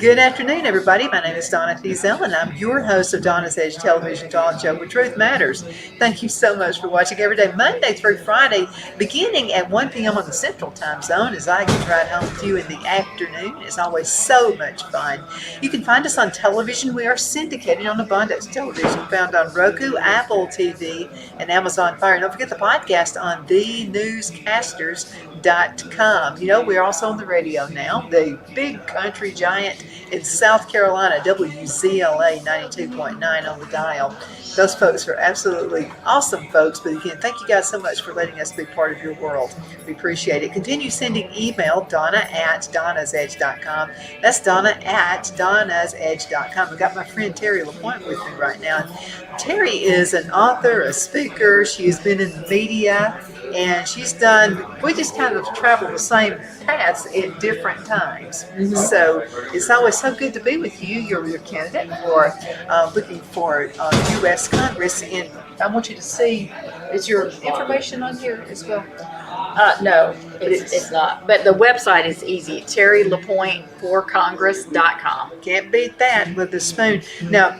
Good afternoon, everybody. My name is Donna Teasell, and I'm your host of Donna's Edge Television Talk Show, where truth matters. Thank you so much for watching every day, Monday through Friday, beginning at 1 p.m. on the Central Time Zone, as I get right home with you in the afternoon. It's always so much fun. You can find us on television. We are syndicated on Abundance Television, found on Roku, Apple TV, and Amazon Fire. And don't forget the podcast on thenewscasters.com. You know, we're also on the radio now, the big country giant in South Carolina, WZLA 92.9 on the dial. Those folks are absolutely awesome folks. But again, thank you guys so much for letting us be part of your world. We appreciate it. Continue sending email, Donna@donnasedge.com. That's Donna@donnasedge.com. I've got my friend Terri LaPoint with me right now. Terri is an author, a speaker. She's been in the media, and we just kind of travel the same paths at different times. Mm-hmm. So it's always so good to be with you. You're your candidate for looking for U.S. Congress. And I want you to see, is your information on here as well? No, it's not. But the website is easy. TerriLaPointForCongress.com. Can't beat that with a spoon. Now,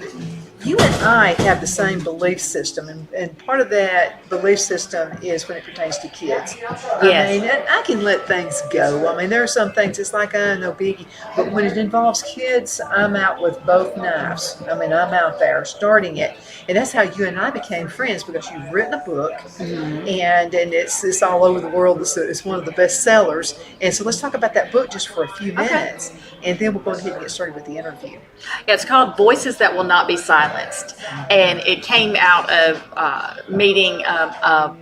you and I have the same belief system, and part of that belief system is when it pertains to kids. Yes. I mean, I can let things go. I mean, there are some things, it's like, no biggie. But when it involves kids, I'm out with both knives. I mean, I'm out there starting it. And that's how you and I became friends, because you've written a book, mm-hmm. and it's all over the world. It's one of the best sellers. And so let's talk about that book just for a few minutes, and then we'll go ahead and get started with the interview. Yeah, it's called Voices That Will Not Be Silenced. And it came out of meeting a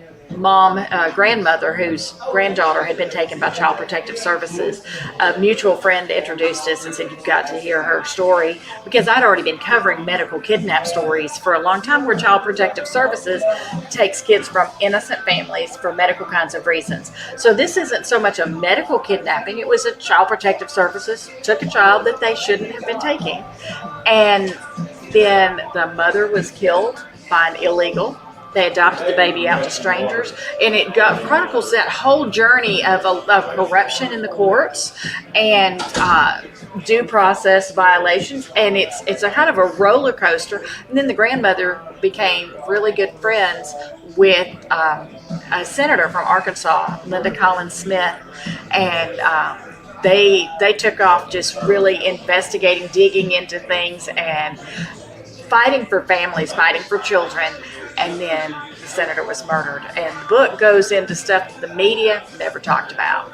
grandmother whose granddaughter had been taken by Child Protective Services. A mutual friend introduced us and said, "You've got to hear her story," because I'd already been covering medical kidnap stories for a long time, where Child Protective Services takes kids from innocent families for medical kinds of reasons. So this isn't so much a medical kidnapping. It was a Child Protective Services took a child that they shouldn't have been taking. And then the mother was killed by an illegal. They adopted the baby out to strangers, and it chronicles that whole journey of corruption in the courts and due process violations. And it's a kind of a roller coaster. And then the grandmother became really good friends with a senator from Arkansas, Linda Collins Smith, and they took off just really investigating, digging into things, and fighting for families, fighting for children. And then the senator was murdered. And the book goes into stuff that the media never talked about.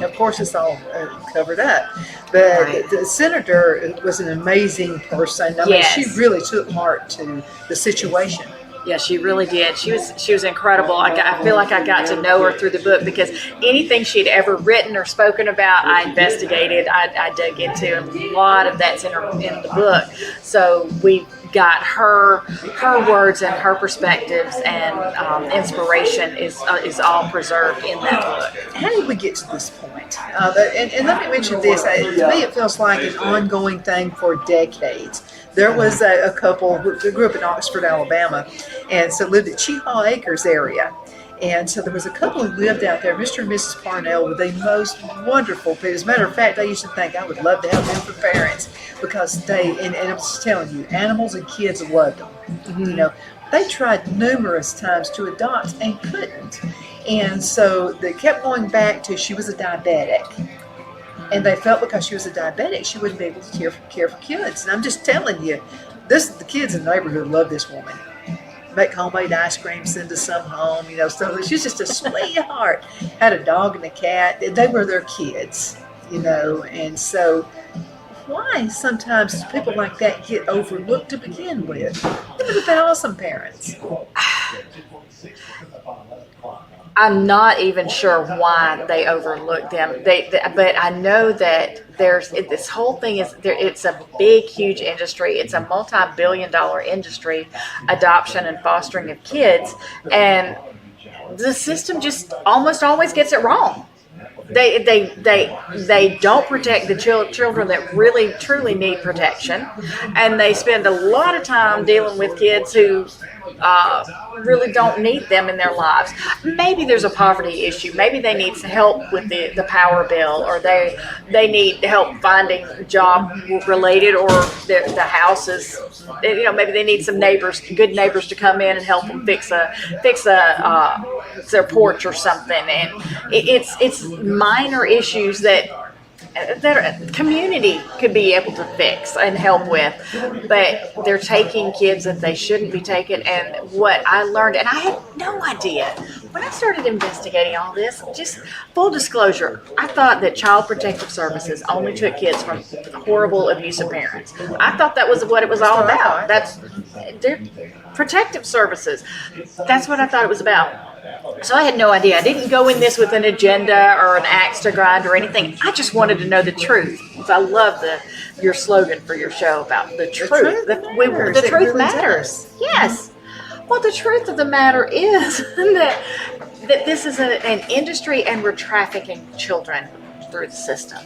Of course, it's all covered up. But right. The senator was an amazing person. I mean, she really took heart to the situation. Yeah, she really did. She was incredible. I feel like I got to know her through the book, because anything she'd ever written or spoken about, I investigated, I dug into, and a lot of that's in the book. So we got her words and her perspectives, and inspiration is all preserved in that book. How did we get to this point? And let me mention this. To me, it feels like an ongoing thing for decades. There was a couple who grew up in Oxford, Alabama, and so lived at Cheehaw Acres area. And so there was a couple who lived out there. Mr. and Mrs. Parnell were the most wonderful people. As a matter of fact, I used to think I would love to have them for parents, because and I'm just telling you, animals and kids loved them. Mm-hmm. You know, they tried numerous times to adopt and couldn't. And so they kept going back to, she was a diabetic. And they felt because she was a diabetic, she wouldn't be able to care for kids. And I'm just telling you, the kids in the neighborhood love this woman. Make homemade ice cream, send us some home, so she's just a sweetheart. Had a dog and a cat. They were their kids, and so why sometimes people like that get overlooked to begin with? Even if they're awesome parents. I'm not even sure why they overlook them. But I know that this whole thing is there. It's a big, huge industry. It's a multi-billion-dollar industry, adoption and fostering of kids, and the system just almost always gets it wrong. They don't protect the children that really truly need protection, and they spend a lot of time dealing with kids who really don't need them in their lives. Maybe there's a poverty issue. Maybe they need some help with the power bill, or they need help finding job related, or the house is, maybe they need some good neighbors to come in and help them fix their porch or something. And it's minor issues that community could be able to fix and help with, but they're taking kids that they shouldn't be taking. And what I learned, and I had no idea when I started investigating all this, just full disclosure, I thought that Child Protective Services only took kids from horrible, abusive parents. I thought that was what it was all about. They're protective services. That's what I thought it was about. So I had no idea. I didn't go in this with an agenda or an axe to grind or anything. I just wanted to know the truth. So I love your slogan for your show about the truth. The truth matters. Yes. Well, the truth of the matter is that this is an industry, and we're trafficking children through the system.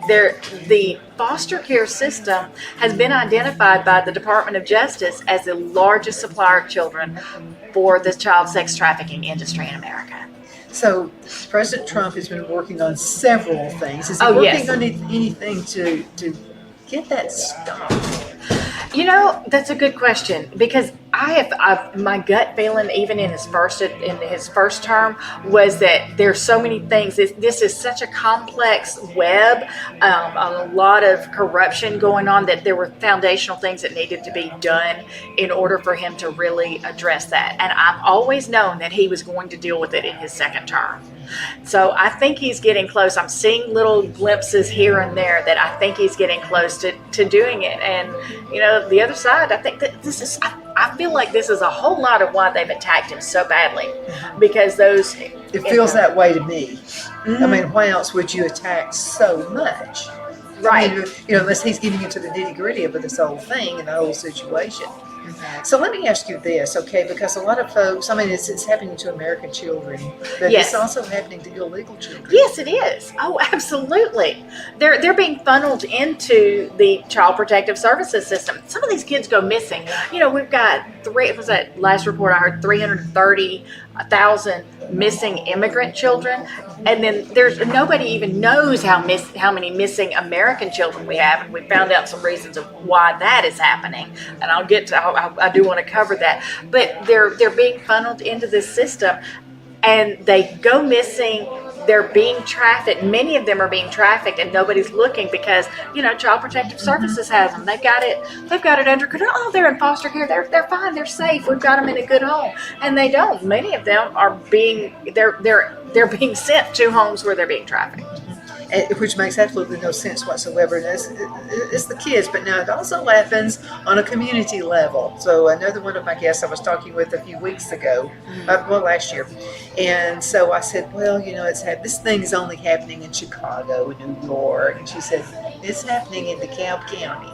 The foster care system has been identified by the Department of Justice as the largest supplier of children for the child sex trafficking industry in America. So President Trump has been working on several things. Is he working on anything to get that stopped? That's a good question, because my gut feeling, even in his first term, was that there's so many things. This is such a complex web, a lot of corruption going on, that there were foundational things that needed to be done in order for him to really address that. And I've always known that he was going to deal with it in his second term. So I think he's getting close. I'm seeing little glimpses here and there that I think he's getting close to doing it. And, the other side, I think that I feel like this is a whole lot of why they've attacked him so badly, because it feels that way to me. Mm-hmm. I mean, why else would you attack so much? Right. I mean, unless he's getting into the nitty gritty of this whole thing and the whole situation. So let me ask you this, okay? Because a lot of folks, it's happening to American children, but yes, it's also happening to illegal children. Yes, it is. Oh, absolutely. They're being funneled into the Child Protective Services system. Some of these kids go missing. We've got was that last report I heard, 330,000 missing immigrant children, and then there's nobody even knows how many missing American children we have, and we found out some reasons of why that is happening, and I'll get to. I do want to cover that, but they're being funneled into this system, and they go missing. They're being trafficked. Many of them are being trafficked, and nobody's looking because Child Protective Services has them. They've got it under control. Oh, they're in foster care. They're fine. They're safe. We've got them in a good home, and they don't. Many of them are they're being sent to homes where they're being trafficked. Which makes absolutely no sense whatsoever. And it's the kids, but now it also happens on a community level. So another one of my guests I was talking with a few weeks ago, last year, and so I said, this thing is only happening in Chicago, New York, and she said, it's happening in DeKalb County.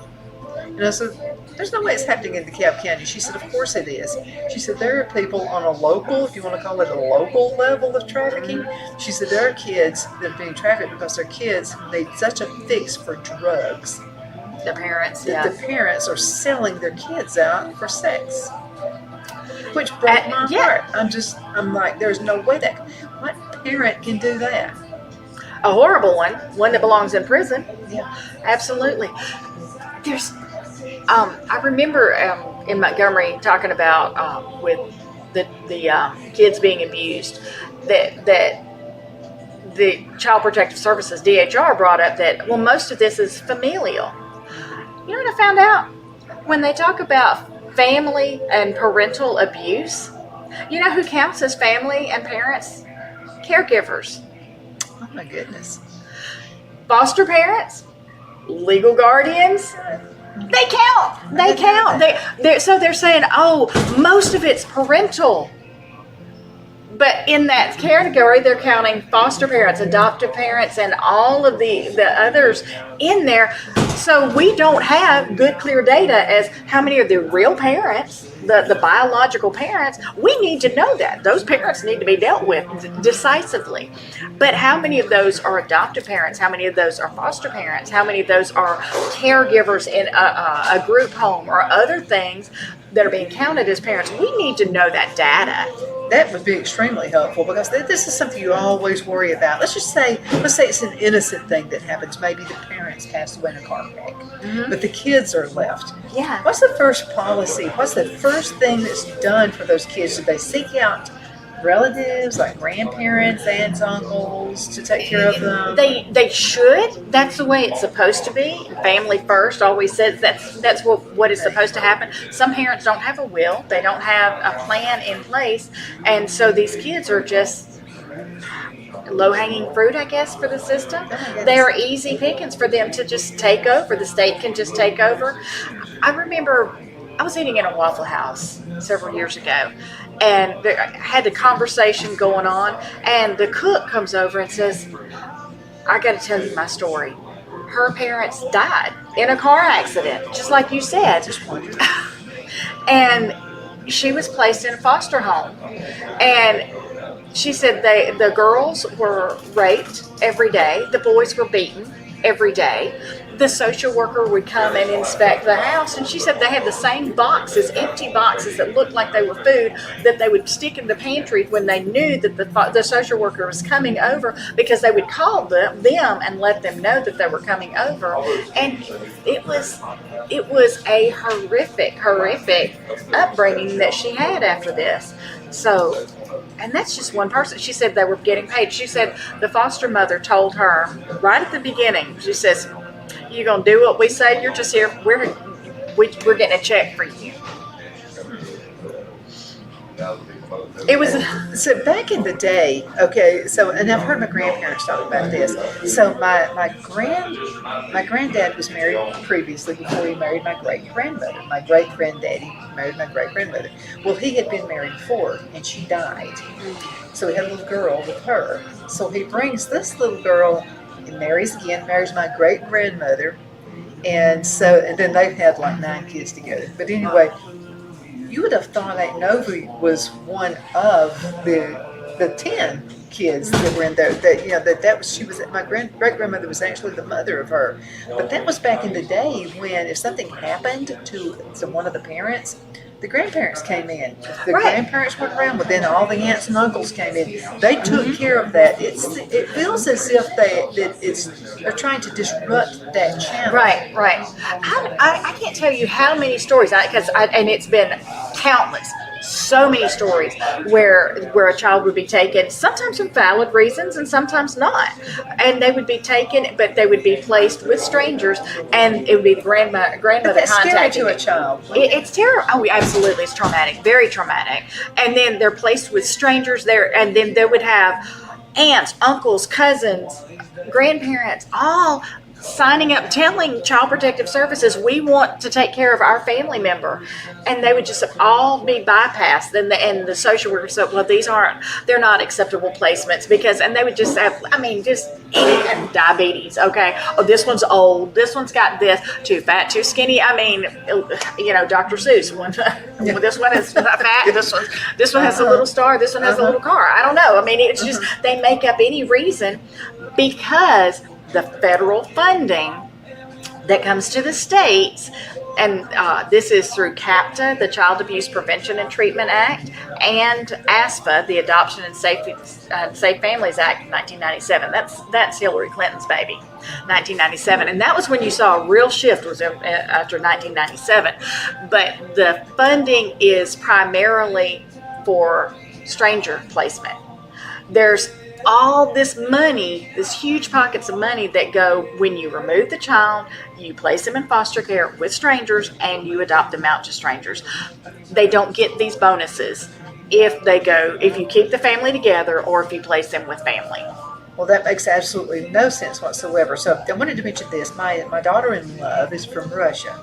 And I said, there's no way it's happening in DeKalb County. She said, of course it is. She said, there are people on a local, if you want to call it a local level of trafficking. She said, there are kids that are being trafficked because their kids made such a fix for drugs. The parents, that the parents are selling their kids out for sex. Which broke my heart. I'm like, there's no way what parent can do that? A horrible one that belongs in prison. Yeah. Absolutely. I remember in Montgomery talking about with the kids being abused, that the Child Protective Services DHR brought up that most of this is familial. You know what I found out? When they talk about family and parental abuse, you know who counts as family and parents? Caregivers. Oh my goodness. Foster parents, legal guardians. They count. So they're saying, most of it's parental. But in that category, they're counting foster parents, adoptive parents, and all of the others in there. So we don't have good, clear data as how many are the real parents, the biological parents. We need to know that. Those parents need to be dealt with decisively. But how many of those are adoptive parents? How many of those are foster parents? How many of those are caregivers in a group home or other things that are being counted as parents? We need to know that data. That would be extremely helpful, because this is something you always worry about. Let's say it's an innocent thing that happens. Maybe the parents passed away in a car wreck, but the kids are left. Yeah. What's the first policy? What's the first thing that's done for those kids? Do they seek out relatives, like grandparents, aunts, uncles, to take care of them? They should. That's the way it's supposed to be. Family first always says that's what is supposed to happen. Some parents don't have a will. They don't have a plan in place, and so these kids are just low-hanging fruit, I guess, for the system. They're easy pickings for them to just take over. The state can just take over. I remember I was eating in a Waffle House several years ago, and I had the conversation going on, and the cook comes over and says, I got to tell you my story. Her parents died in a car accident, just like you said. Just wondered. And she was placed in a foster home. And she said the girls were raped every day. The boys were beaten every day. The social worker would come and inspect the house, and she said they had the same boxes, empty boxes that looked like they were food, that they would stick in the pantry when they knew that the social worker was coming over, because they would call them and let them know that they were coming over. And it was a horrific upbringing that she had after this. So, and that's just one person. She said they were getting paid. She said the foster mother told her right at the beginning, she says, you're going to do what we say. You're just here. We're getting a check for you. It was So back in the day, okay, so, and I've heard my grandparents talk about this. So my granddad was married previously before he married my great grandmother. My great granddaddy married my great grandmother. Well, he had been married before, and she died. So he had a little girl with her. So he brings this little girl and marries my great grandmother, and then they had like 9 kids together. But anyway, you would have thought Aunt Novi was one of the 10 kids that were in there. My great grandmother was actually the mother of her. But that was back in the day when if something happened to one of the parents, the grandparents came in. If the grandparents weren't around, but then all the aunts and uncles came in. They took care of that. It feels as if they're trying to disrupt that channel. Right. I can't tell you how many stories, and it's been countless. So many stories where a child would be taken, sometimes for valid reasons and sometimes not. And they would be taken, but they would be placed with strangers, and it would be the grandmother But that's scary contacting to a them. child. It's terrible. Oh, absolutely. It's traumatic. Very traumatic. And then they're placed with strangers there, and then they would have aunts, uncles, cousins, grandparents, all signing up, telling Child Protective Services, we want to take care of our family member. And they would just all be bypassed. And the social worker said, well, they're not acceptable placements and they would just have, and diabetes, okay? Oh, this one's old. This one's got this, too fat, too skinny. Dr. Seuss. This one is fat. This one has a little star. This one has a little car. I don't know. It's just, they make up any reason because the federal funding that comes to the states, and this is through CAPTA, the Child Abuse Prevention and Treatment Act, and ASFA, the Adoption and Safe Families Act of 1997. That's Hillary Clinton's baby, 1997. And that was when you saw a real shift was after 1997. But the funding is primarily for stranger placement. There's all this money, this huge pockets of money that go when you remove the child, you place them in foster care with strangers, and you adopt them out to strangers. They don't get these bonuses if you keep the family together or if you place them with family. Well, that makes absolutely no sense whatsoever. So I wanted to mention this. My daughter-in-law is from Russia,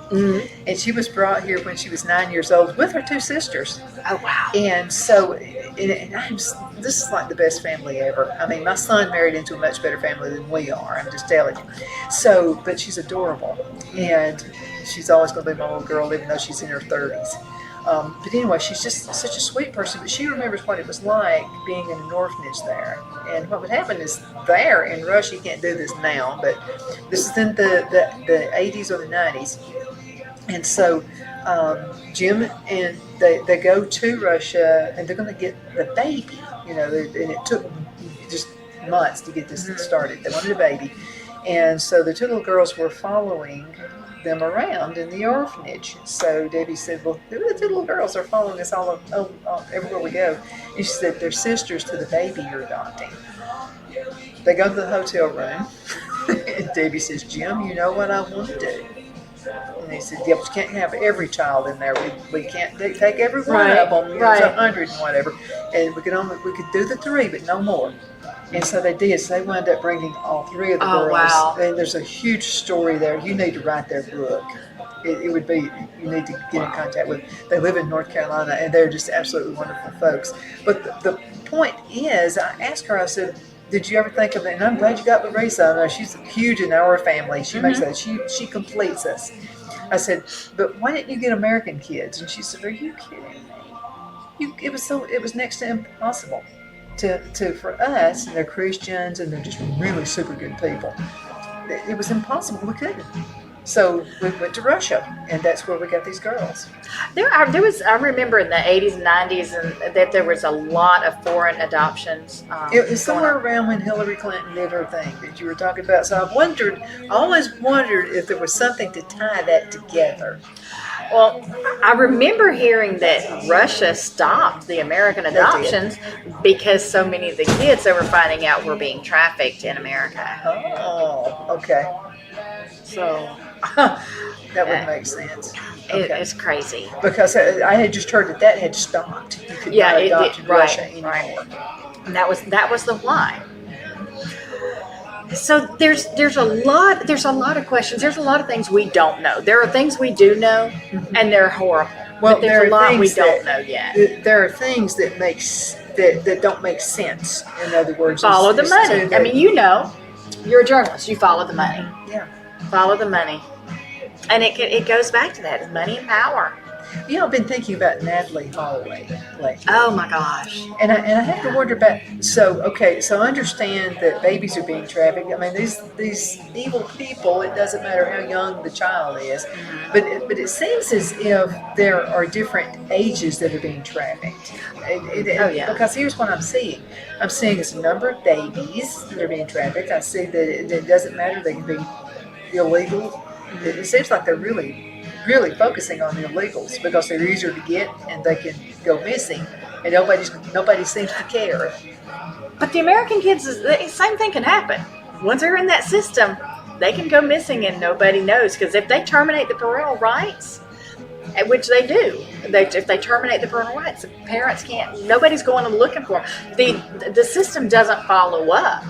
and she was brought here when she was 9 years old with her 2 sisters. Oh, wow. And so this is like the best family ever. I mean, my son married into a much better family than we are. I'm just telling you. So, but she's adorable, and she's always going to be my little girl, even though she's in her 30s. But anyway, she's just such a sweet person. But she remembers what it was like being in an orphanage there. And what would happen is there in Russia, you can't do this now, but this is in the 80s or the 90s. And so Jim and they go to Russia, and they're going to get the baby. And it took just months to get this started. They wanted a baby. And so the two little girls were following them around in the orphanage. So Debbie said, well, the two little girls are following us all everywhere we go. And she said, they're sisters to the baby you're adopting. They go to the hotel room, and Debbie says, Jim, you know what I want to do? And he said, yeah, but you can't have every child in there. We can't take every one of them. There's 100 and whatever. And we could do the 3, but no more. And so they did. So they wound up bringing all 3 of the girls. Wow. And there's a huge story there. You need to write their book. It would be, you need to get in contact with. They live in North Carolina, and they're just absolutely wonderful folks. But the point is, I asked her, I said, did you ever think of it? And I'm glad you got Larissa. I know she's huge in our family. She makes that. She completes us. I said, but why didn't you get American kids? And she said, are you kidding me? It was next to impossible. For us, and they're Christians, and they're just really super good people. It was impossible. We couldn't. So we went to Russia, and that's where we got these girls. I remember in the 80s and 90s that there was a lot of foreign adoptions. It was somewhere around when Hillary Clinton did her thing that you were talking about. So I always wondered if there was something to tie that together. Well, I remember hearing that Russia stopped the American adoptions because so many of the kids they were finding out were being trafficked in America. Oh, okay. So that would make sense. Okay. It's crazy. Because I had just heard that had stopped. You could not adopt in Russia anymore. Right. And that was the why. So there's a lot of questions. There's a lot of things we don't know. There are things we do know, and they're horrible. Well, but there's a lot we don't know yet. There are things that don't make sense. In other words, follow the money. I mean, you're a journalist. You follow the money. Yeah, follow the money, and it goes back to that money and power. I've been thinking about Natalie Holloway lately. Oh my gosh! And I have to wonder about. So I understand that babies are being trafficked. I mean, these evil people. It doesn't matter how young the child is, but it seems as if there are different ages that are being trafficked. Because here's what I'm seeing. I'm seeing a number of babies that are being trafficked. I see that it doesn't matter. They can be illegal. It seems like they're really focusing on the illegals because they're easier to get and they can go missing, and nobody seems to care. But the American kids, the same thing can happen. Once they're in that system, they can go missing and nobody knows, because if they terminate the parental rights, which they do, if they terminate the parental rights, the parents can't. Nobody's going and looking for them. The system doesn't follow up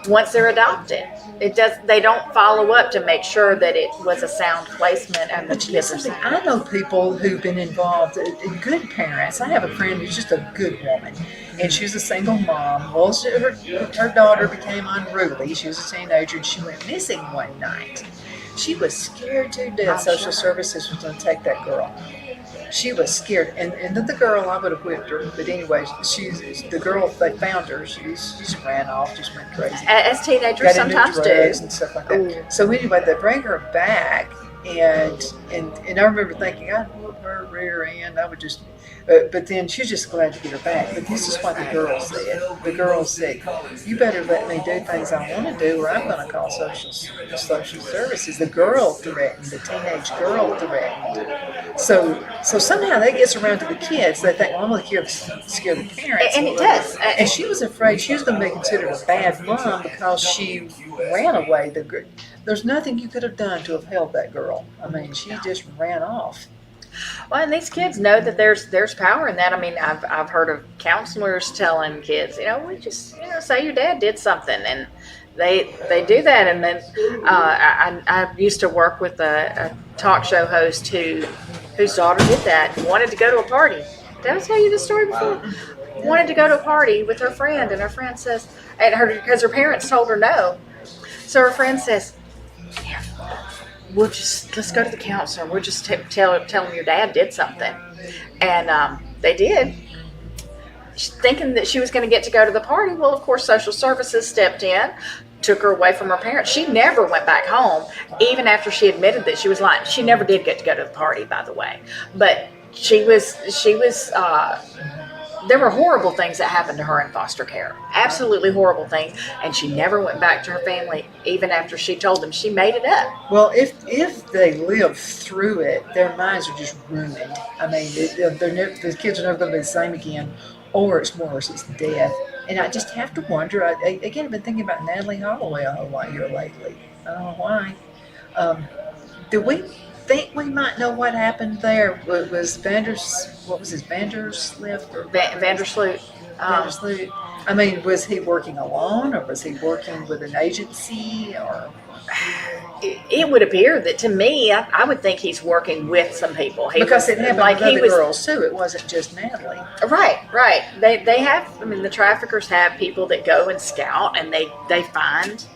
once they're adopted. They don't follow up to make sure that it was a sound placement and the kids are sound. I know people who've been involved, good parents. I have a friend who's just a good woman, and she's a single mom. Well, her daughter became unruly. She was a teenager, and she went missing one night. She was scared to death social services was going to take that girl. She was scared, and then the girl, I would have whipped her. But anyway, the girl, they found her. She just ran off, just went crazy. As teenagers sometimes do, and stuff like that. Ooh. So anyway, they bring her back, and I remember thinking, I'd whoop her rear end. I would just, but then she was just glad to get her back. But this is what the girl said. The girl said, "You better let me do things I want to do, or I'm going to call social services." The girl threatened. The teenage girl threatened. So somehow that gets around to the kids. They think, well, I'm going to scare the parents. And it does. And she was afraid she was going to be considered a bad mom because she ran away. There's nothing you could have done to have held that girl. I mean, she just ran off. Well, and these kids know that there's power in that. I mean, I've heard of counselors telling kids, we just say your dad did something, and they do that. And then I used to work with a talk show host whose daughter did that. Wanted to go to a party. Did I tell you this story before? wanted to go to a party with her friend, and her friend says, and her because her parents told her no. So her friend says, "Yeah, let's go to the counselor. We'll just tell them your dad did something," and they did. Thinking that she was going to get to go to the party. Well, of course, social services stepped in, took her away from her parents. She never went back home, even after she admitted that she was lying. She never did get to go to the party, by the way. But she was. There were horrible things that happened to her in foster care. Absolutely horrible things. And she never went back to her family, even after she told them. She made it up. Well, if they live through it, their minds are just ruined. I mean, the kids are never going to be the same again, or it's worse, it's death. And I just have to wonder. Again, I've been thinking about Natalie Holloway a whole lot here lately. I don't know why. Do we think we might know what happened there? Was Vandersloot? Vandersloot. I mean, was he working alone, or was he working with an agency, or? It would appear that, to me, I would think he's working with some people. Because it happened with other girls too. It wasn't just Natalie. Right. They have. I mean, the traffickers have people that go and scout, and they find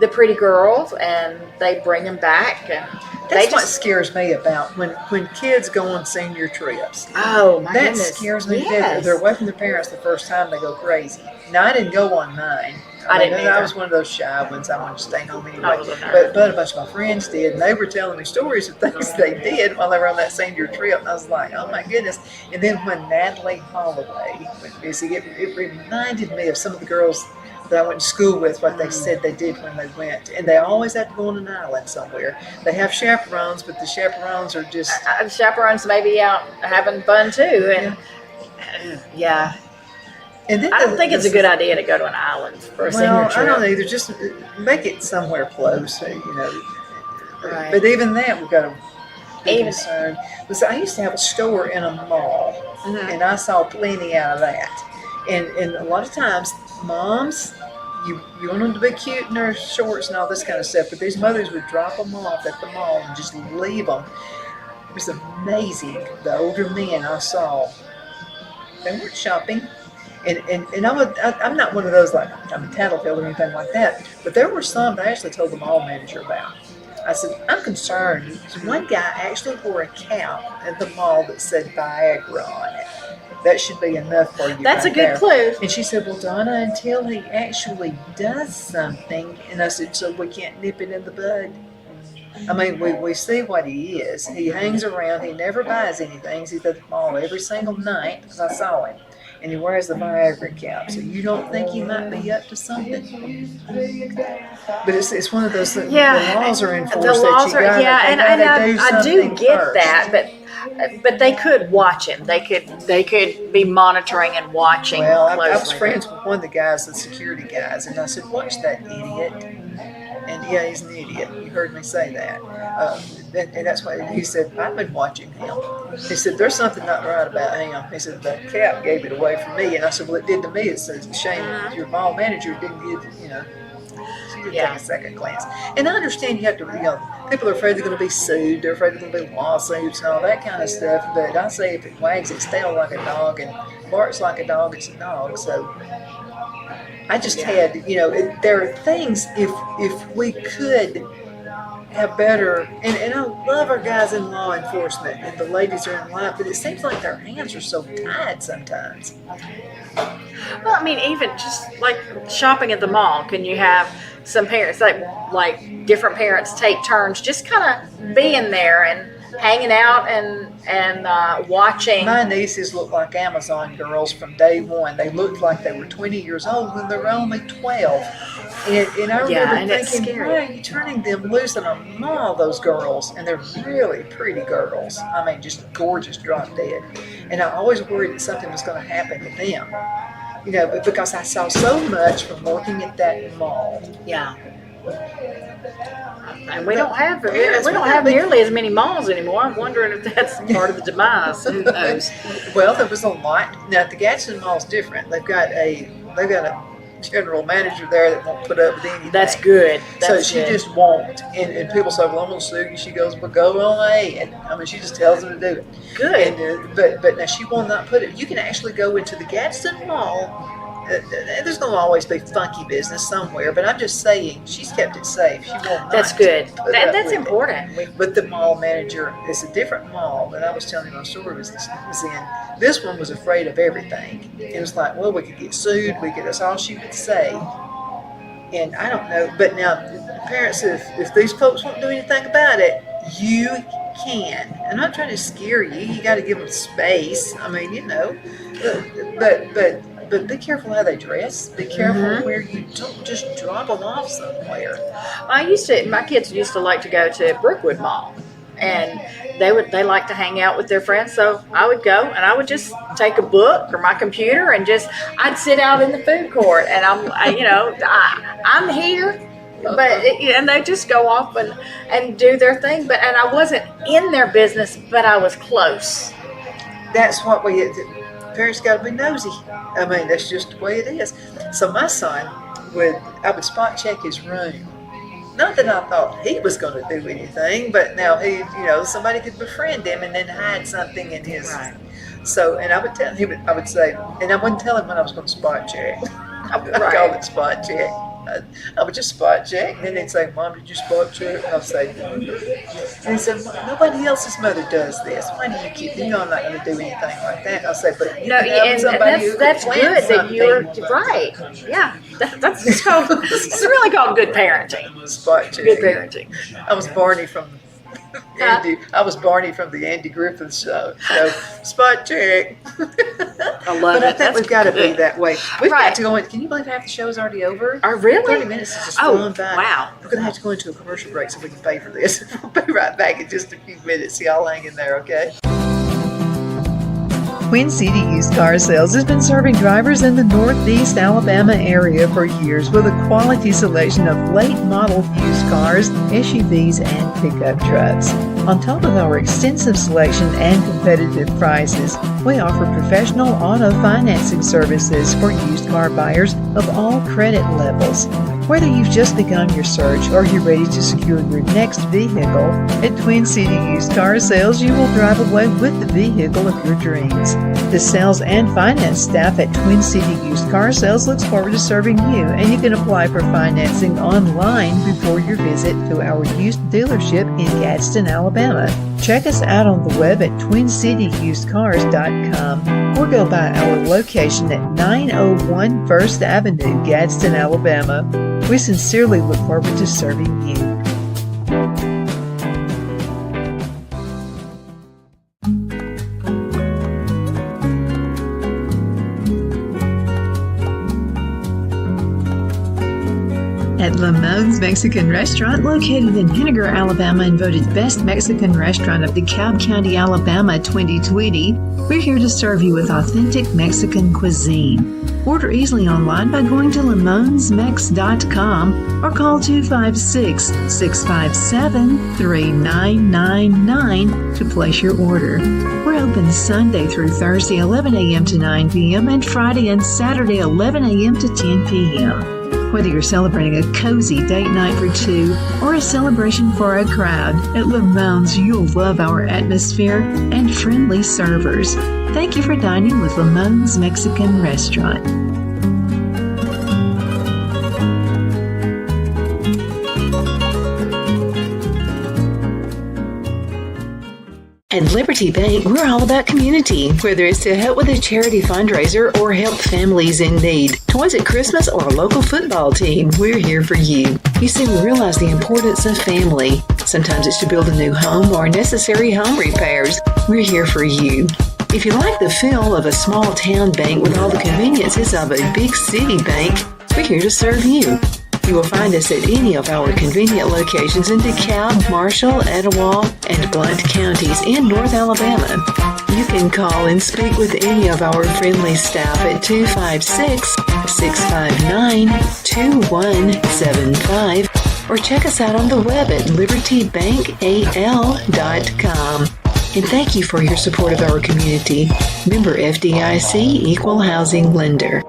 the pretty girls and they bring them back. And that's what scares me about when kids go on senior trips. Oh my goodness, that scares me. Yes. They're away from their parents the first time, they go crazy. Now, I didn't go on mine. I didn't either. I was one of those shy ones. I wanted to stay home anyway. I was a nerd. But a bunch of my friends did, and they were telling me stories of things they did while they were on that senior trip. And I was like, oh my goodness. And then when Natalie Holloway went missing, it reminded me of some of the girls that I went to school with, what they said they did when they went. And they always have to go on an island somewhere. They have chaperones, but the chaperones are just... chaperones may be out having fun too. And yeah. And then I don't think it's a good idea to go to an island for a senior trip. I don't either. Just make it somewhere close, you know. Right. But even that, we've got to be concerned. Because I used to have a store in a mall, and I saw plenty out of that. And a lot of times, moms, you want them to be cute in their shorts and all this kind of stuff, but these mothers would drop them off at the mall and just leave them. It was amazing. The older men I saw, they weren't shopping. And I'm not one of those, like, I'm a tattletale or anything like that, but there were some that I actually told the mall manager about. I said, I'm concerned. One guy actually wore a cap at the mall that said Viagra on it. That should be enough for you. That's a good clue. And she said, well, Donna, until he actually does something. And I said, so we can't nip it in the bud? I mean, we see what he is. He hangs around. He never buys anything. He's at the mall every single night, because I saw him. And he wears the Viagra cap. So you don't think he might be up to something? But it's one of those things. Yeah. The laws are enforced. The laws that you are, gotta, and I do get that, but they could watch him. They could be monitoring and watching Well, closely. I was friends with one of the guys, the security guys, and I said, watch that idiot. And yeah, he's an idiot. You heard me say that. And that's why he said, I've been watching him. He said, there's something not right about him. He said, the cap gave it away from me. And I said, well, it did to me. It's a shame that your mall manager didn't give, she didn't take a second glance. And I understand you have to, people are afraid they're going to be sued. They're afraid there's going to be lawsuits and all that kind of stuff. But I say if it wags its tail like a dog and barks like a dog, it's a dog. So I just had, there are things, if we could have better, and I love our guys in law enforcement and the ladies are in line, but it seems like their hands are so tied sometimes. Well, I mean, even just like shopping at the mall, can you have some parents, like different parents take turns just kind of being there and hanging out and watching? My nieces look like Amazon girls from day one. They looked like they were 20 years old when they were only 12. And I remember thinking, why are you turning them loose in a mall, those girls? And they're really pretty girls. I mean, just gorgeous, drop dead. And I always worried that something was going to happen to them. But because I saw so much from working at that mall. Yeah. And we don't have nearly as many malls anymore. I'm wondering if that's part of the demise. Who knows? Well, there was a lot. Now the Gadsden Mall's different. They've got a general manager there that won't put up with anything. That's good. So That's she good. just won't. And people say, well, I'm going to sue you. She goes, well, go on ahead. I mean, she just tells them to do it. Good. And, but now she will not put it. You can actually go into the Gadsden Mall. There's going to always be funky business somewhere, but I'm just saying she's kept it safe. She will not. That's good. put up That's with it. important. But the mall manager, it's a different mall that I was telling you my story was in. This one was afraid of everything. It was like, well, we could get sued. That's all she would say. And I don't know. But now, parents, if these folks won't do anything about it, you can. I'm not trying to scare you. You got to give them space. I mean, but be careful how they dress. Be careful where you don't just drop them off somewhere. My kids used to like to go to Brookwood Mall, and they like to hang out with their friends. So I would go and I would just take a book or my computer and I'd sit out in the food court and I'm here. And they just go off and do their thing. And I wasn't in their business, but I was close. That's what parents got to be nosy. I mean, that's just the way it is. So my son I would spot check his room. Not that I thought he was going to do anything, but now somebody could befriend him and then hide something in his. Right. So, and I would tell him, I would say, and I wouldn't tell him when I was going to spot check. I called it spot check. I would just spot check, and then they'd say, Mom, did you spot check? And I'd say, no. And he said, nobody else's mother does this. Why do you keep, I'm not going to do anything like that. I'll say, but you have somebody who that's can good plan that you're something. right. Yeah, that's it's really called good parenting. Spot check. Good parenting. I was Barney from the Andy Griffith show. So spot check. I love but I think we've got to be that way. We've Right. got to go in. Can you believe half the show is already over? Oh, really? 30 minutes is just going by. Wow. We're going to have to go into a commercial break so we can pay for this. We'll be right back in just a few minutes. Y'all hang in there, okay? Twin City Used Car Sales has been serving drivers in the Northeast Alabama area for years with a quality selection of late model used cars, SUVs, and pickup trucks. On top of our extensive selection and competitive prices, we offer professional auto financing services for used car buyers of all credit levels. Whether you've just begun your search or you're ready to secure your next vehicle, at Twin City Used Car Sales, you will drive away with the vehicle of your dreams. The sales and finance staff at Twin City Used Car Sales looks forward to serving you, and you can apply for financing online before your visit to our used dealership in Gadsden, Alabama. Check us out on the web at twincityusedcars.com or go by our location at 901 First Avenue, Gadsden, Alabama. We sincerely look forward to serving you. At Lamone's Mexican Restaurant, located in Henniger, Alabama, and voted Best Mexican Restaurant of DeKalb County, Alabama 2020, we're here to serve you with authentic Mexican cuisine. Order easily online by going to lamonsmex.com or call 256-657-3999 to place your order. We're open Sunday through Thursday 11 a.m. to 9 p.m. and Friday and Saturday 11 a.m. to 10 p.m. Whether you're celebrating a cozy date night for two or a celebration for a crowd, at Lamone's you'll love our atmosphere and friendly servers. Thank you for dining with Lamone's Mexican Restaurant. At Liberty Bank, we're all about community. Whether it's to help with a charity fundraiser or help families in need, toys at Christmas, or a local football team, we're here for you. You see, we realize the importance of family. Sometimes it's to build a new home or necessary home repairs. We're here for you. If you like the feel of a small town bank with all the conveniences of a big city bank, we're here to serve you. You will find us at any of our convenient locations in DeKalb, Marshall, Etowah, and Blount counties in North Alabama. You can call and speak with any of our friendly staff at 256-659-2175 or check us out on the web at libertybankal.com. And thank you for your support of our community. Member FDIC, Equal Housing Lender.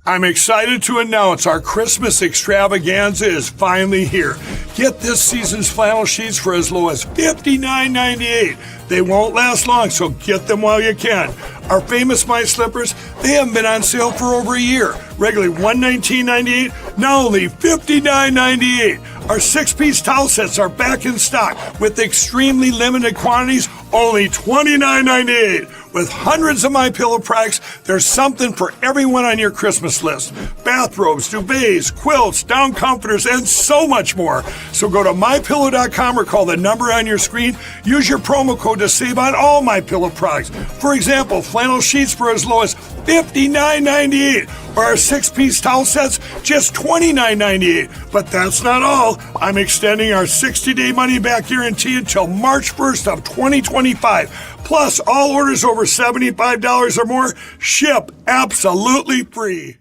I'm excited to announce our Christmas extravaganza is finally here. Get this season's flannel sheets for as low as $59.98. They won't last long, so get them while you can. Our famous My Slippers, they haven't been on sale for over a year. Regularly $119.98, now only $59.98. Our 6-piece towel sets are back in stock with extremely limited quantities, only $29.98. With hundreds of MyPillow products, there's something for everyone on your Christmas list. Bathrobes, duvets, quilts, down comforters, and so much more. So go to MyPillow.com or call the number on your screen. Use your promo code to save on all MyPillow products. For example, flannel sheets for as low as $59.98, or our 6-piece towel sets, just $29.98. But that's not all. I'm extending our 60-day money-back guarantee until March 1st of 2025. Plus, all orders over $75 or more ship absolutely free.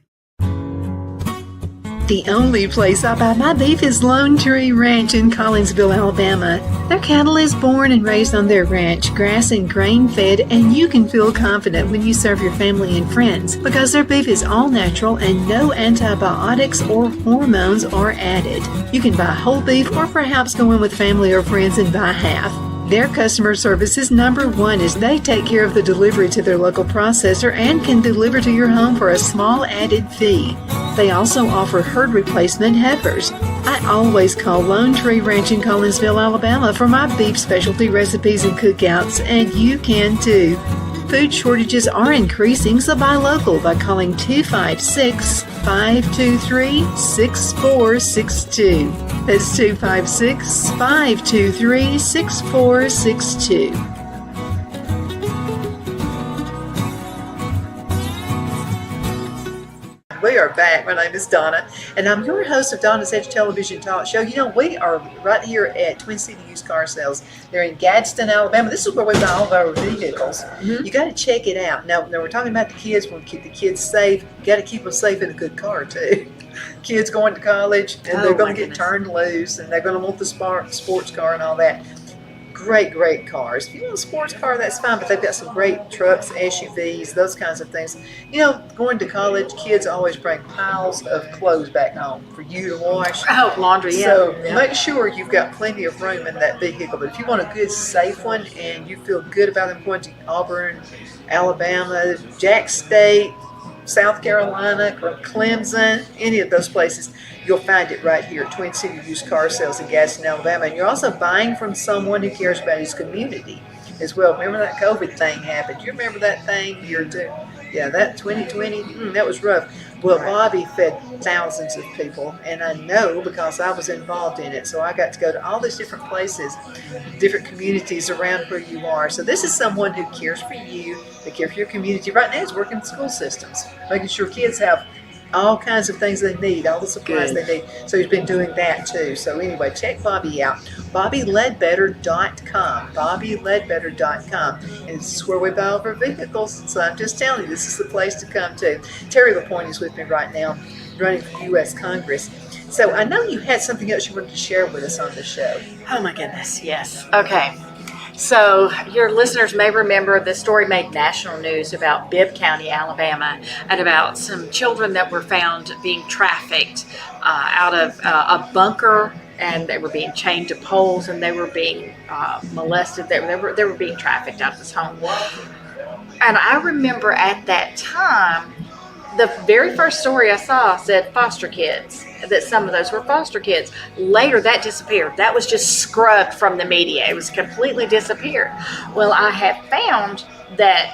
The only place I buy my beef is Lone Tree Ranch in Collinsville, Alabama. Their cattle is born and raised on their ranch, grass and grain fed, and you can feel confident when you serve your family and friends because their beef is all natural and no antibiotics or hormones are added. You can buy whole beef or perhaps go in with family or friends and buy half. Their customer service is number one as they take care of the delivery to their local processor and can deliver to your home for a small added fee. They also offer herd replacement heifers. I always call Lone Tree Ranch in Collinsville, Alabama for my beef specialty recipes and cookouts, and you can too. Food shortages are increasing, so buy local by calling 256-523-6462. That's 256-523-6462. We are back. My name is Donna, and I'm your host of Donna's Edge Television Talk Show. You know, we are right here at Twin City Used Car Sales. They're in Gadsden, Alabama. This is where we buy all of our vehicles. Mm-hmm. You got to check it out. Now, we're talking about the kids. We want to keep the kids safe. You got to keep them safe in a good car, too. Kids going to college, and they're going to get turned loose, and they're going to want the sports car and all that. Great cars. If you want a sports car, that's fine, but they've got some great trucks, SUVs, those kinds of things. You know, going to college, kids always bring piles of clothes back home for you to wash. Oh, laundry, yeah. So make sure you've got plenty of room in that vehicle. But if you want a good, safe one and you feel good about them going to Auburn, Alabama, Jack State, South Carolina, Clemson, any of those places, you'll find it right here at Twin City Used Car Sales in Gadsden, Alabama. And you're also buying from someone who cares about his community as well. Remember that COVID thing happened? You remember that thing? Year two? Yeah, that 2020, that was rough. Well, Bobby fed thousands of people, and I know because I was involved in it. So I got to go to all these different places, different communities around where you are. So this is someone who cares for you, they care for your community. Right now, he's working in school systems, making sure kids have all kinds of things they need, all the supplies they need. So he's been doing that too. So anyway, check Bobby out. BobbyLedbetter.com. BobbyLedbetter.com. And this is where we buy all of our vehicles. So I'm just telling you, this is the place to come to. Terri LaPoint is with me right now, running for U.S. Congress. So I know you had something else you wanted to share with us on the show. Oh my goodness, yes. Okay. So your listeners may remember the story made national news about Bibb County, Alabama, and about some children that were found being trafficked out of a bunker, and they were being chained to poles, and they were being molested. They were being trafficked out of this home. And I remember at that time, the very first story I saw said foster kids, that some of those were foster kids. Later, that disappeared. That was just scrubbed from the media. It was completely disappeared. Well, I have found that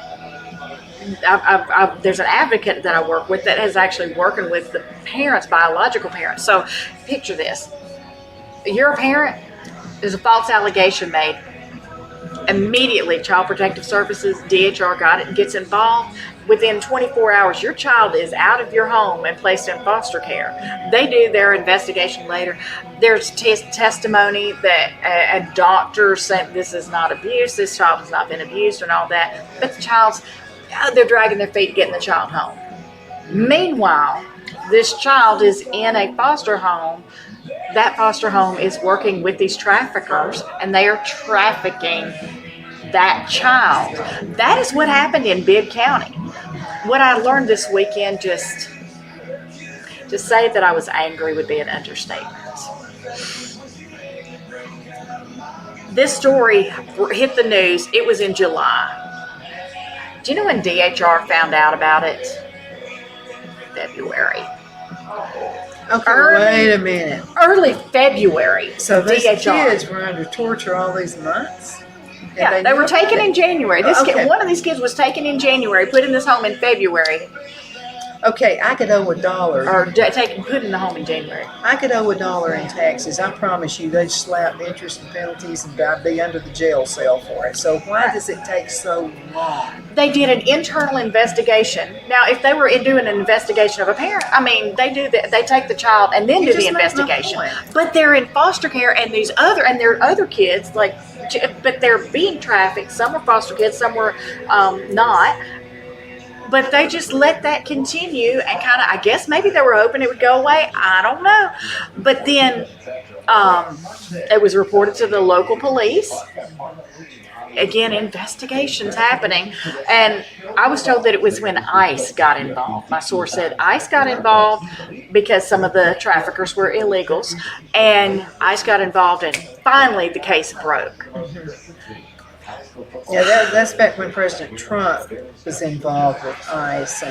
there's an advocate that I work with that is actually working with the parents, biological parents. So picture this. You're a parent, there's a false allegation made. Immediately, Child Protective Services, DHR got it and gets involved. Within 24 hours, your child is out of your home and placed in foster care. They do their investigation later. There's testimony that a doctor said this is not abuse, this child has not been abused and all that. But they're dragging their feet getting the child home. Meanwhile, this child is in a foster home. That foster home is working with these traffickers, and they are trafficking that child. That is what happened in Bibb County. What I learned this weekend just To say that I was angry would be an understatement. This story hit the news. It was in July. Do you know when DHR found out about it? February. Okay, wait a minute. Early February. So these DHR. kids were under torture all these months? Yeah, they were taken in January. One of these kids was taken in January, put in this home in February. Okay, I could owe $1. Or put in the home in January. I could owe $1 in taxes. I promise you, they'd slap interest and penalties, and I'd be under the jail cell for it. So why does it take so long? They did an internal investigation. Now, if they were doing an investigation of a parent, I mean, they do that. They take the child and then do the investigation. But they're in foster care, and there are other kids but they're being trafficked. Some were foster kids, some were not. But they just let that continue and kind of, I guess maybe they were hoping it would go away. I don't know. But then it was reported to the local police. Again, investigations happening. And I was told that it was when ICE got involved. My source said ICE got involved because some of the traffickers were illegals. And ICE got involved, and finally the case broke. Yeah, that's back when President Trump was involved with ICE.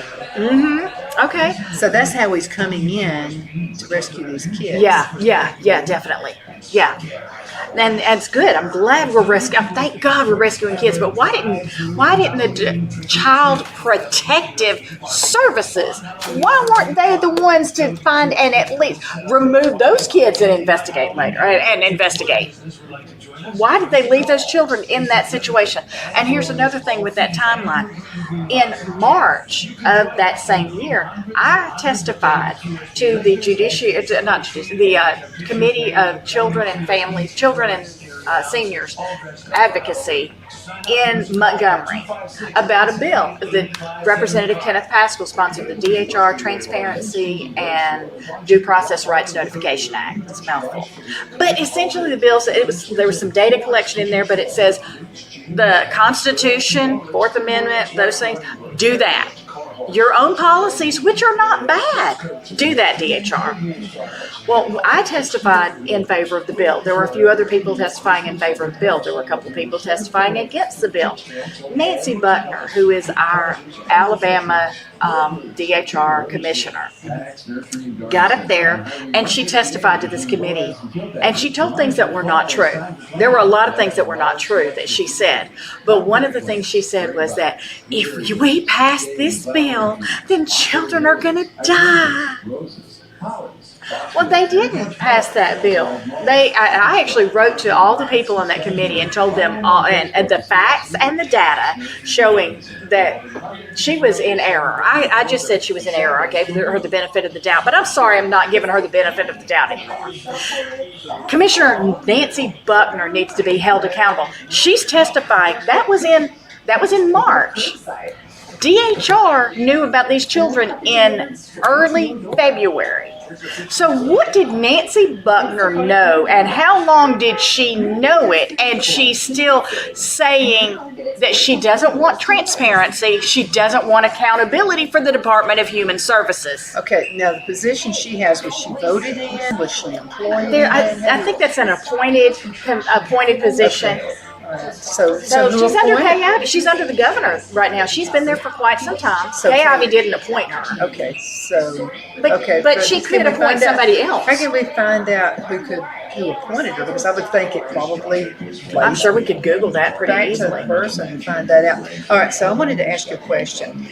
Okay. So that's how he's coming in to rescue these kids. Yeah, definitely. Yeah. And it's good. I'm glad we're rescuing. Thank God we're rescuing kids. But why didn't the Child Protective Services? Why weren't they the ones to find and at least remove those kids and investigate later and investigate? Why did they leave those children in that situation? And here's another thing with that timeline. In March of that same year, I testified to the Committee of Children and Families, Children and Seniors Advocacy in Montgomery about a bill that Representative Kenneth Pascal sponsored, the DHR Transparency and Due Process Rights Notification Act. It's a mouthful. But essentially the bill said there was some data collection in there, but it says the Constitution, Fourth Amendment, those things, do that. Your own policies, which are not bad, do that, DHR. Well, I testified in favor of the bill. There were a few other people testifying in favor of the bill. There were a couple of people testifying against the bill. Nancy Buckner, who is our Alabama DHR commissioner, got up there and she testified to this committee, and she told things that were not true. There were a lot of things that were not true that she said, but one of the things she said was that if we pass this bill, then children are going to die. Well, they didn't pass that bill. I actually wrote to all the people on that committee and told them and the facts and the data showing that she was in error. I just said she was in error. I gave her the benefit of the doubt, but I'm sorry I'm not giving her the benefit of the doubt anymore. Commissioner Nancy Buckner needs to be held accountable. She's testifying. That was in March. DHR knew about these children in early February. So what did Nancy Buckner know, and how long did she know it? And she's still saying that she doesn't want transparency. She doesn't want accountability for the Department of Human Services. Okay, now the position she has, was she voted in? Was she employed I think that's an appointed position. Okay. So she's under Kay Ivey. She's under the governor right now. She's been there for quite some time. So Kay Ivey didn't appoint her. Okay, so but she could appoint somebody else. How can we find out who appointed her? Because I would think it probably. I'm sure we could Google that pretty easily. To the person and find that out. All right, so I wanted to ask you a question.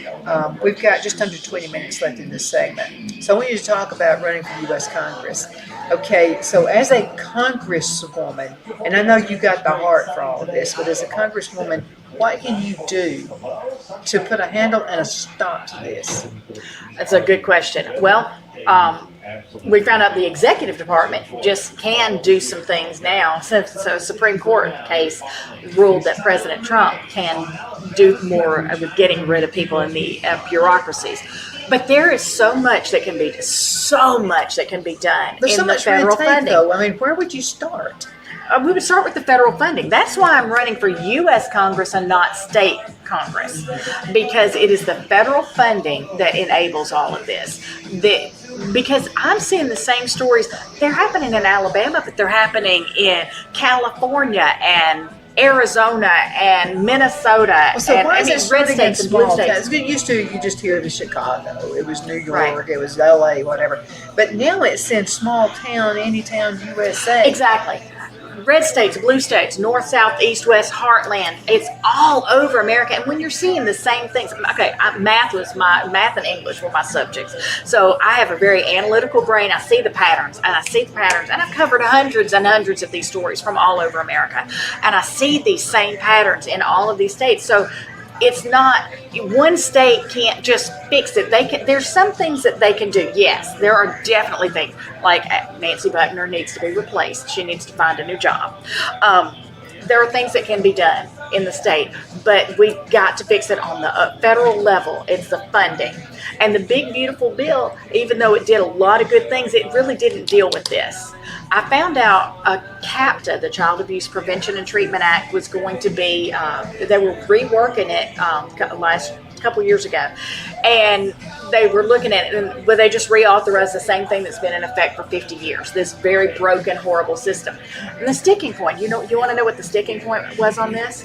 We've got just under 20 minutes left in this segment, so I want you to talk about running for U.S. Congress. Okay, so as a congresswoman, and I know you got the heart for all of this, but as a congresswoman, what can you do to put a handle and a stop to this? That's a good question. Well, we found out the executive department just can do some things now. So a Supreme Court case ruled that President Trump can do more with getting rid of people in the bureaucracies. But there is so much that can be done There's in so the much federal red tape, funding. though. I mean, where would you start? We would start with the federal funding. That's why I'm running for U.S. Congress and not state Congress, because it is the federal funding that enables all of this. because I'm seeing the same stories. They're happening in Alabama, but they're happening in California and Arizona and Minnesota. Well, so and why I is mean, it red starting in states and blue small states. towns? It used to, you just hear it in Chicago. It was New York. Right. It was L.A. Whatever. But now it's in small town, any town, USA. Exactly. Red states, blue states, north, south, east, west, heartland. It's all over America. And when you're seeing the same things, okay, math and English were my subjects. So I have a very analytical brain. I see the patterns and I've covered hundreds and hundreds of these stories from all over America. And I see these same patterns in all of these states. So it's not, one state can't just fix it. There's some things that they can do. Yes, there are definitely things like Nancy Butner needs to be replaced. She needs to find a new job. There are things that can be done in the state, but we've got to fix it on the federal level. It's the funding. And the big, beautiful bill, even though it did a lot of good things, it really didn't deal with this. I found out CAPTA, the Child Abuse Prevention and Treatment Act, was going to be, they were reworking it last couple years ago, and they were looking at it, but they just reauthorized the same thing that's been in effect for 50 years, this very broken, horrible system. And the sticking point, you want to know what the sticking point was on this?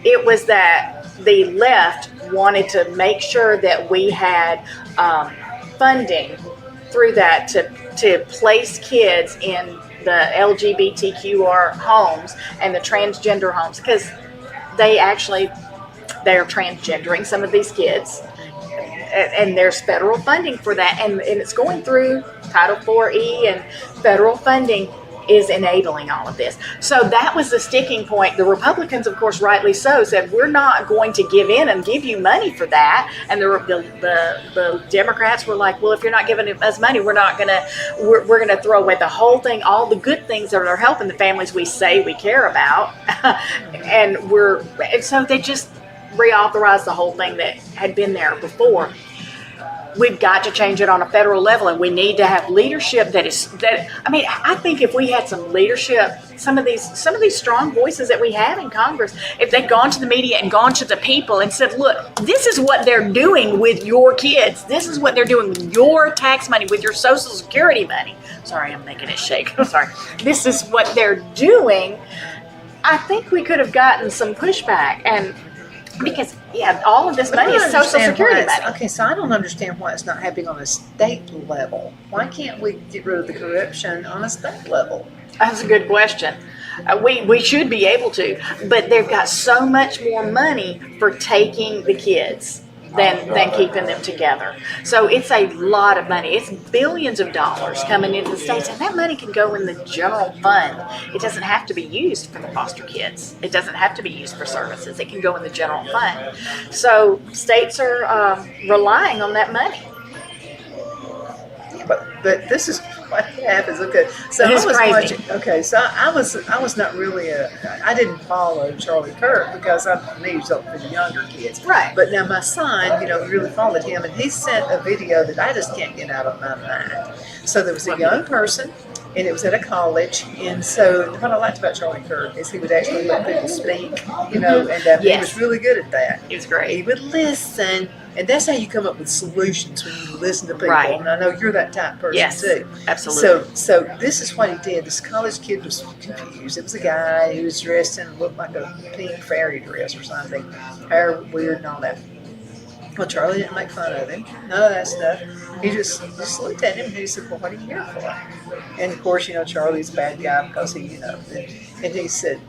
It was that the left wanted to make sure that we had funding through that to place kids in the LGBTQR homes and the transgender homes, because they're transgendering some of these kids, and there's federal funding for that, and it's going through Title 4E, and federal funding is enabling all of this. So that was the sticking point. The Republicans, of course, rightly so, said we're not going to give in and give you money for that. And the Democrats were like, well, if you're not giving us money, we're gonna throw away the whole thing, all the good things that are helping the families we say we care about, and so they just reauthorized the whole thing that had been there before. We've got to change it on a federal level, and we need to have leadership I think if we had some leadership, some of these strong voices that we have in Congress, if they'd gone to the media and gone to the people and said, look, this is what they're doing with your kids. This is what they're doing with your tax money, with your Social Security money. Sorry, I'm making it shake. I'm sorry. This is what they're doing. I think we could have gotten some pushback, and because all of this money is Social Security money. Okay, so I don't understand why it's not happening on a state level. Why can't we get rid of the corruption on a state level? That's a good question. We should be able to, but they've got so much more money for taking the kids than keeping them together. So it's a lot of money. It's billions of dollars coming into the states, and that money can go in the general fund. It doesn't have to be used for the foster kids. It doesn't have to be used for services. It can go in the general fund. So states are relying on that money. But this is what happens. Okay, so It is I was crazy. watching. Okay, so I was not really I didn't follow Charlie Kirk because I knew he was up for the younger kids. Right. But now my son, really followed him, and he sent a video that I just can't get out of my mind. So there was a young person, and it was at a college. And so what I liked about Charlie Kirk is he would actually let people speak, and he Yes. was really good at that. It was great. He would listen. And that's how you come up with solutions, when you listen to people. Right. And I know you're that type of person Yes, too. absolutely. So this is what he did. This college kid was confused. It was a guy who was dressed in looked like a pink fairy dress or something, hair weird and all that. Well, Charlie didn't make fun of him. None of that stuff. He just looked at him and he said, "Well, what are you here for?" And of course, Charlie's a bad guy because he, and he said,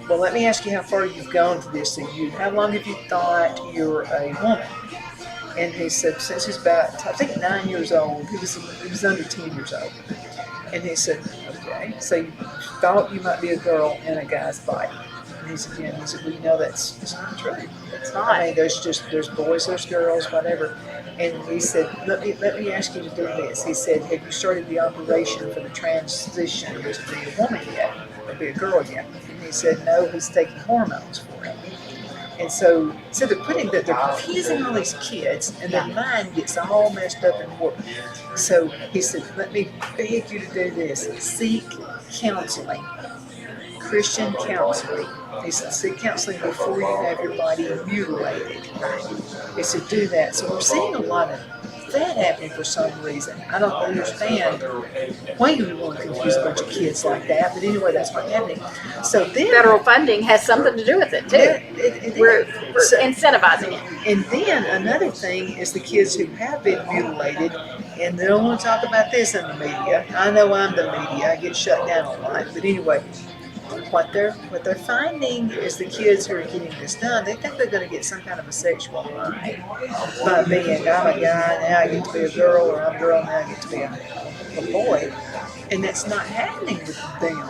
"Well, let me ask you how far you've gone to this. How long have you thought you're a woman?" And he said, since he's about, I think, 9 years old. He was under 10 years old. And he said, okay, so you thought you might be a girl in a guy's body. And he said, yeah. And he said, well, it's not true. It's not. I mean, there's boys, there's girls, whatever. And he said, let me ask you to do this. He said, have you started the operation for the transition to be a woman yet, or be a girl yet? And he said, no, he's taking hormones for it. And so they're confusing all these kids, and their mind gets all messed up and warped. So he said, let me beg you to do this. Seek counseling, Christian counseling. He said, seek counseling before you have your body mutilated. He said, do that. So we're seeing a lot of that happening for some reason. I don't understand why you would want to confuse a bunch of kids like that. But anyway, that's what's happening. So then Federal funding has something to do with it too. We're incentivizing it. And then another thing is the kids who have been mutilated, and they don't want to talk about this in the media. I know I'm the media; I get shut down a lot. But anyway, what they're finding is the kids who are getting this done, they think they're going to get some kind of a sexual high by being, I'm a guy, now I get to be a girl, or I'm a girl, now I get to be a boy. And that's not happening with them.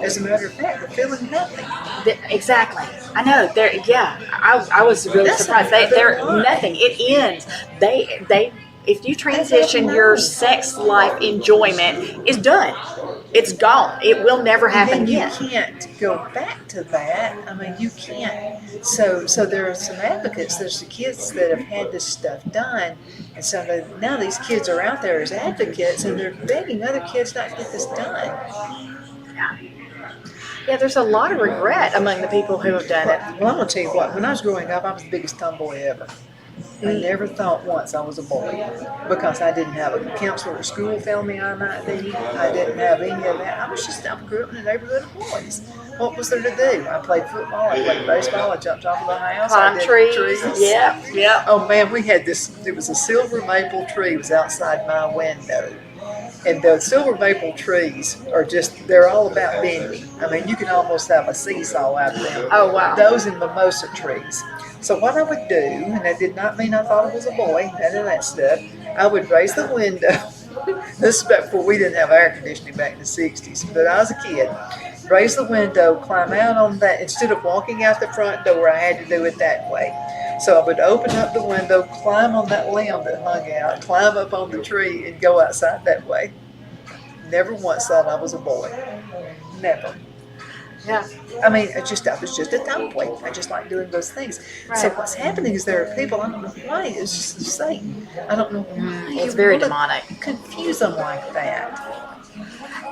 As a matter of fact, they're feeling nothing. Exactly. I know. I was really surprised. They're nothing. It ends. If you transition, your sex life enjoyment is done. It's gone. It will never happen again. You can't go back to that. I mean, you can't. So there are some advocates. There's the kids that have had this stuff done, and so now these kids are out there as advocates, and they're begging other kids not to get this done. Yeah, there's a lot of regret among the people who have done it. Well, I'm going to tell you what. When I was growing up, I was the biggest tomboy ever. I never thought once I was a boy because I didn't have a counselor at school tell me I might be. I didn't have any of that. I grew up in a neighborhood of boys. What was there to do? I played football, I played baseball, I jumped off of the house. Climb trees. Yeah. Oh man, we had this, it was a silver maple tree, it was outside my window. And the silver maple trees are they're all about bending. I mean, you can almost have a seesaw out of them. Oh, wow. Those and mimosa trees. So what I would do, and that did not mean I thought I was a boy, none of that stuff, I would raise the window. This is back before we didn't have air conditioning back in the 60s, but I was a kid. Raise the window, climb out on that. Instead of walking out the front door, I had to do it that way. So I would open up the window, climb on that limb that hung out, climb up on the tree, and go outside that way. Never once thought I was a boy. Never. Yeah. I mean, I was just a tomboy. I just like doing those things. Right. So what's happening is there are people, I don't know why, it's just Satan. I don't know why. It's very demonic. Confuse them like that.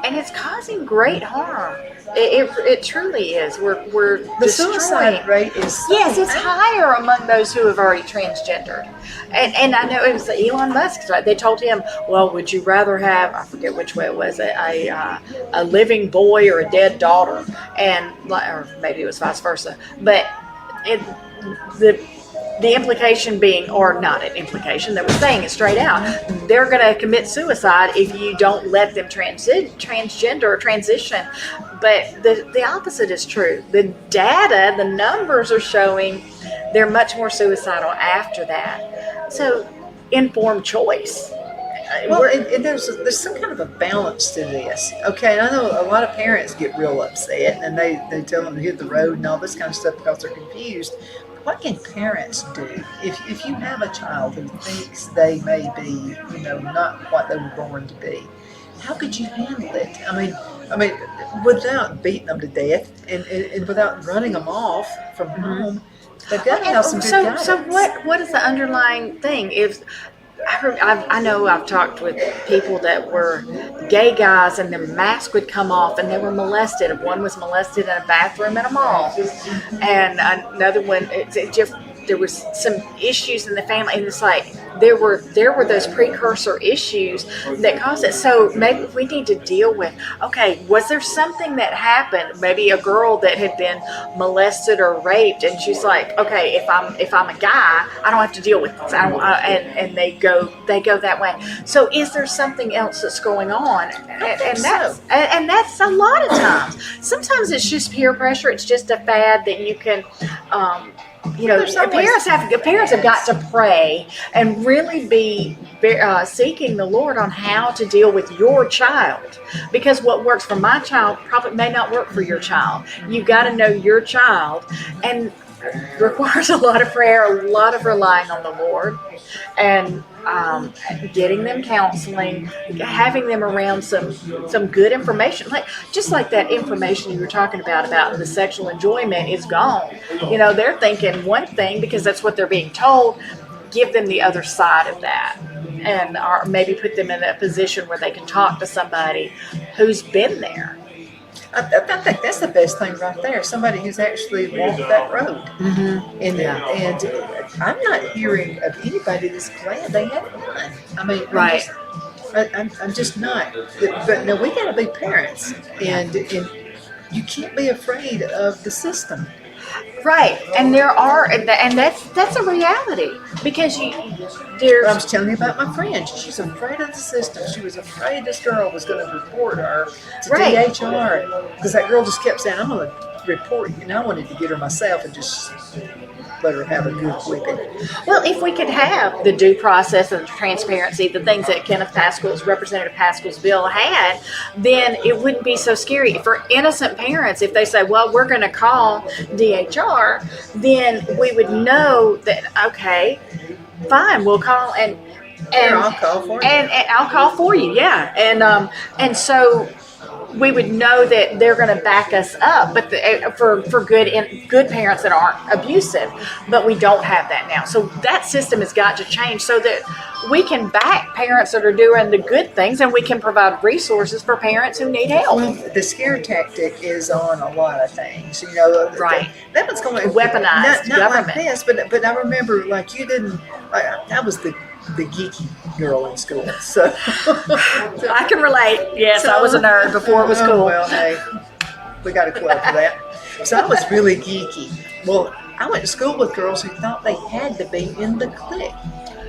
And it's causing great harm. It truly is. We're the destroying. Suicide rate is yes, it's higher among those who have already transgendered. And I know it was Elon Musk. They told him, well, would you rather have, I forget which way it was, a living boy or a dead daughter, or maybe it was vice versa. But the implication being, or not an implication, they were saying it straight out, they're going to commit suicide if you don't let them transgender or transition. But the opposite is true. The data, the numbers are showing they're much more suicidal after that. So, informed choice. Well, and there's some kind of a balance to this. Okay, I know a lot of parents get real upset and they tell them to hit the road and all this kind of stuff because they're confused. What can parents do if you have a child who thinks they may be, not what they were born to be? How could you handle it? I mean, without beating them to death and without running them off from home, they've got to have some good guidance. So what is the underlying thing? I know I've talked with people that were gay guys and their mask would come off and they were molested. One was molested in a bathroom in a mall, and another one, there was some issues in the family, and it's like there were those precursor issues that caused it. So maybe we need to deal with, okay, was there something that happened? Maybe a girl that had been molested or raped, and she's like, okay, if I'm a guy, I don't have to deal with this. And they go that way. So is there something else that's going on? And that's a lot of times. Sometimes it's just peer pressure. It's just a fad that you can. Parents have got to pray and really be seeking the Lord on how to deal with your child, because what works for my child probably may not work for your child. You've got to know your child, and requires a lot of prayer, a lot of relying on the Lord, and getting them counseling, having them around some good information, just like that information you were talking about the sexual enjoyment is gone. They're thinking one thing because that's what they're being told. Give them the other side of that, and or maybe put them in a position where they can talk to somebody who's been there. I think that's the best thing right there. Somebody who's actually walked that road. Mm-hmm. And I'm not hearing of anybody that's glad they haven't won. I mean, Right. I'm just not. But no, we got to be parents, and you can't be afraid of the system. Right, and that's a reality because I there's was telling you about my friend. She's afraid of the system. She was afraid this girl was going to report her to Right. DHR because that girl just kept saying, "I'm going to report you." And I wanted to get her myself and just let her have a good whipping. well, if we could have the due process and the transparency, the things that Representative Pascal's bill had, then it wouldn't be so scary for innocent parents. If they say, "Well, we're going to call DHR," then we would know that okay, fine, we'll call Here, I'll call for you. and I'll call for you, yeah, and so we would know that they're going to back us up, but for good parents that aren't abusive, but we don't have that now. So that system has got to change so that we can back parents that are doing the good things, and we can provide resources for parents who need help. Well, the scare tactic is on a lot of things. You know, Right. That one's going to Weaponized not government. like this, but I remember like you didn't. I was the geeky girl in school, so I can relate. Yes, I was a nerd before it was cool. Well, hey, we got a club for that. So I was really geeky. Well, I went to school with girls who thought they had to be in the clique.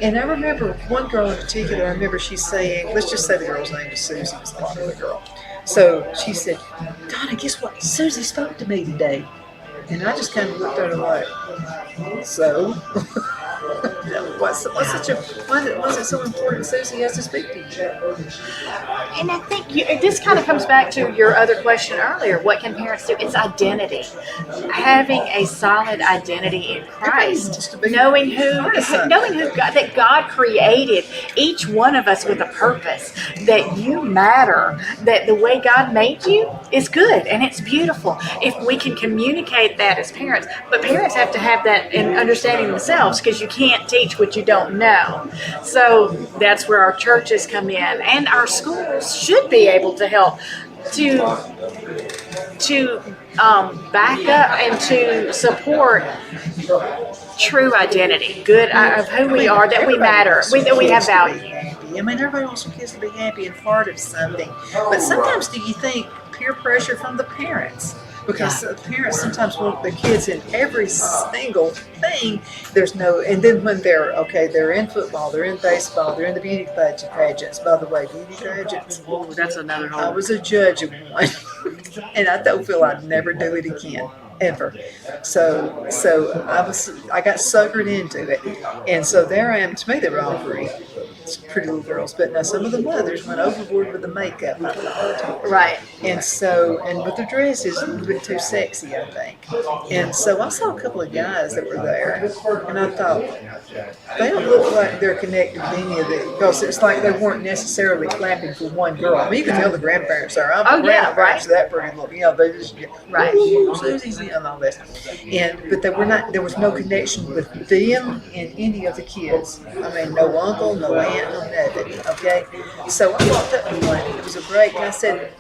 And I remember one girl in particular, I remember she saying, let's just say the girl's name is Susie, was the popular girl. So she said, "Donna, guess what? Susie spoke to me today." And I just kind of looked at her like, so? why is it so important Susie has to speak to you? And I think this kind of comes back to your other question earlier. What can parents do? It's identity. Having a solid identity in Christ, knowing that God created each one of us with a purpose, that you matter, that the way God made you is good and it's beautiful. If we can communicate that as parents, but parents have to have that in understanding themselves because you can't teach what you don't know. So that's where our churches come in, and our schools should be able to help to back up and to support true identity, good of who we are, that we matter, that we have value. I mean, everybody wants their kids to be happy and part of something, but sometimes do you think peer pressure from the parents? Because the parents sometimes want the kids in every single thing. There's no, and then when they're in football, they're in baseball, they're in the beauty pageants. By the way, beauty pageants. Oh, that's another whole. I was a judge of one, and I don't feel I'd never do it again, ever. So I got suckered into it, and so there I am. To me, they were all pretty little girls, but now some of the mothers went overboard with the makeup, I thought. Right. And with the dresses, a little bit too sexy, I think. And so I saw a couple of guys that were there, and I thought, they don't look like they're connected to any of it, because it's like they weren't necessarily clapping for one girl. I mean, you can tell the grandparents are. Grandparents are that pretty little. You know, they just right. Susie's and all this. But they were not. There was no connection with them and any of the kids. I mean, no uncle, no aunt, no nothing. Okay. So I walked up to one. It was a break, and I said,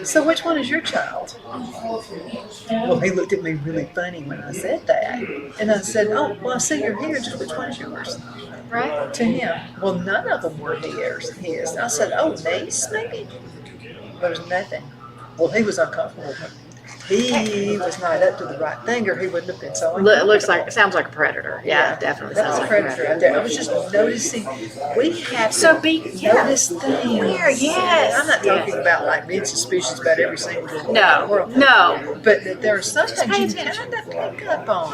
"So which one is your child?" Well, he looked at me really funny when I said that, and I said, "Oh, well, I see you're here. Just which one is yours?" Right. To him. Well, none of them were his. I said, "Oh, niece, maybe?" There was nothing. Well, he was uncomfortable. He was not up to the right thing, or he wouldn't have been so uncomfortable. Sounds like a predator. Yeah, definitely That's sounds a like predator out there. I was just noticing. We have to notice things. Yes. I'm not talking about like being suspicious about every single thing in the No, world. No. But there are some Just pay things you attention. kind of pick up on,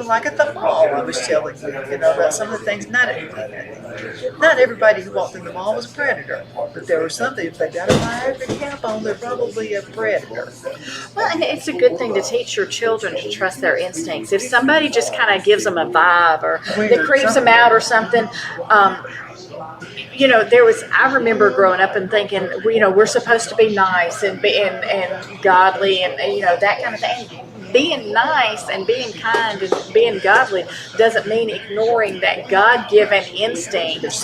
like at the mall. I was telling you, about some of the things. Not everybody who walked in the mall was a predator, but there were some that if they got a Viagra cap on, they're probably a predator. Well, and it's a good thing to teach your children to trust their instincts. If somebody just kind of gives them a vibe or that creeps them out or something, I remember growing up and thinking, we're supposed to be nice and godly and that kind of thing. being nice and being kind and being godly doesn't mean ignoring that God-given instinct. There's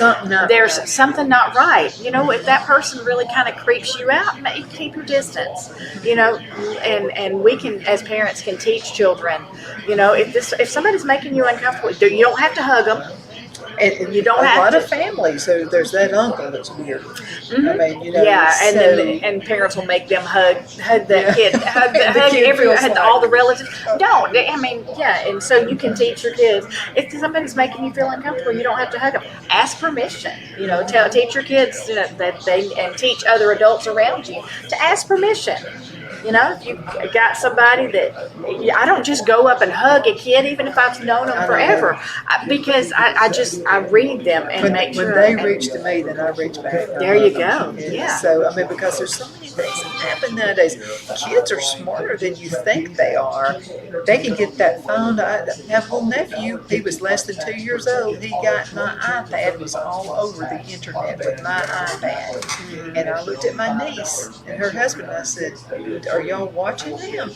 Something not right. You know, if that person really kind of creeps you out, keep your distance. You know, and we can, as parents, can teach children. You know, if somebody's making you uncomfortable, you don't have to hug them. And you don't a have lot to. of families, so there's that uncle that's weird. Mm-hmm. I mean, you know, yeah, and so, then parents will make them hug the kid, hug kid all the relatives. Don't. I mean, yeah, and so you can teach your kids, if somebody's making you feel uncomfortable, you don't have to hug them. Ask permission. You know, teach your kids, you know, and teach other adults around you to ask permission. You know, if you got somebody that, I don't just go up and hug a kid, even if I've known them forever, because I read them and make sure. When they reach to me, then I reach back. There you go. Yeah. So, I mean, because there's so many things that happen nowadays. Kids are smarter than you think they are. They can get that phone. I have a little nephew. He was less than 2 years old. He got my iPad. It was all over the internet with my iPad. And I looked at my niece and her husband, and I said, are y'all watching them?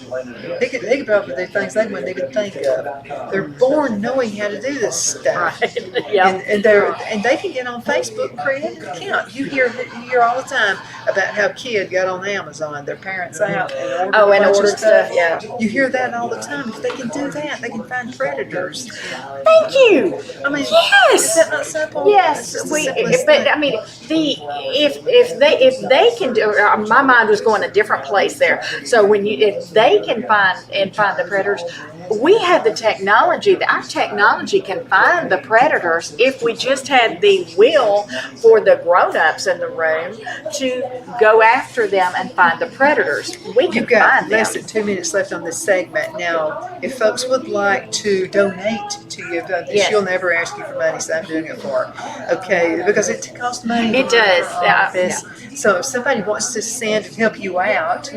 They could probably do things they wouldn't even think of. They're born knowing how to do this stuff. Right. Yeah. And they can get on Facebook and create an account. You hear all the time about how a kid got on Amazon, their parents out and ordered stuff. Yeah. You hear that all the time. If they can do that, they can find predators. Thank you. I mean, yes. Is that not simple? Yes. But I mean, if they can do, my mind was going a different place there. So if they can find the predators, we have the technology. Our technology can find the predators if we just had the will for the grown-ups in the room to go after them and find the predators. We can You've got find them. less than 2 minutes left on this segment. Now, if folks would like to donate to you, Yes. she'll never ask you for money, so I'm doing it for her. Okay, because it costs money. It does. This. So if somebody wants to send and help you out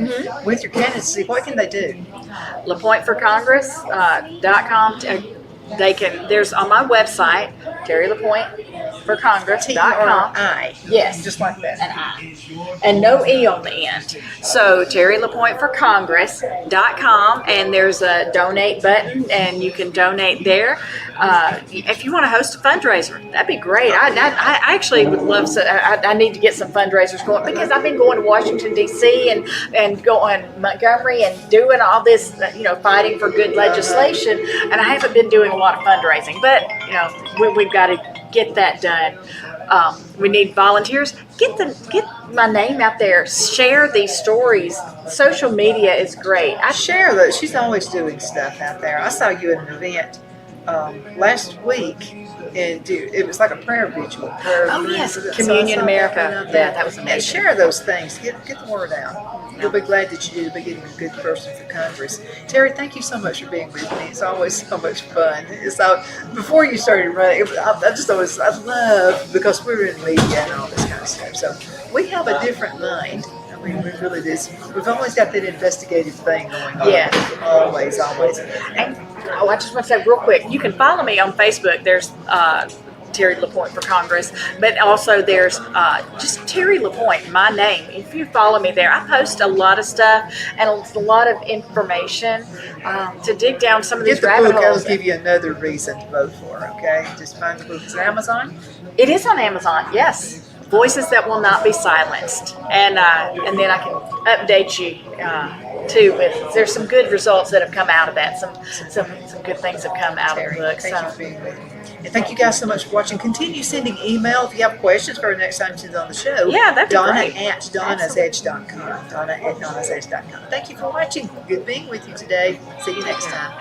with your candidacy, what can they do? LaPointforCongress.com. There's on my website, TerriLaPointForCongress.com. T-R-I. Yes. Just like that. An I. And no E on the end. So TerriLaPointForCongress.com, and there's a donate button, and you can donate there. If you want to host a fundraiser, that'd be great. I actually would love to. I need to get some fundraisers going, because I've been going to Washington, D.C. and going Montgomery and doing all this, fighting for good legislation, and I haven't been doing a lot of fundraising. But we've got to get that done. We need volunteers. Get my name out there. Share these stories. Social media is great. I share those. She's always doing stuff out there. I saw you at an event last week, and it was like a prayer vigil. Yes, Communion America. Yeah, that was amazing. And share those things. Get the word out. You'll be glad that you did by getting a good person for Congress. Terri, thank you so much for being with me. It's always so much fun. Before you started running, I love, because we're in media and all this kind of stuff. So we have a different mind. I mean, we really do. We've always got that investigative thing going on. Yeah. Always. And I just want to say real quick, you can follow me on Facebook. There's Terri LaPoint for Congress, but also there's just Terri LaPoint, my name. If you follow me there, I post a lot of stuff and a lot of information to dig down some of these rabbit holes. I'll give you another reason to vote for, okay? Just find the book. Is it Amazon? It is on Amazon, yes. Voices That Will Not Be Silenced. And then I can update you too with, there's some good results that have come out of that. Some good things have come out of the book. Thank you for being with me. And thank you guys so much for watching. Continue sending email if you have questions for next time she's on the show. Yeah, that'd be Donna great. at Donna'sEdge.com. Donna at Donna'sEdge.com. Thank you for watching. Good being with you today. See you next time.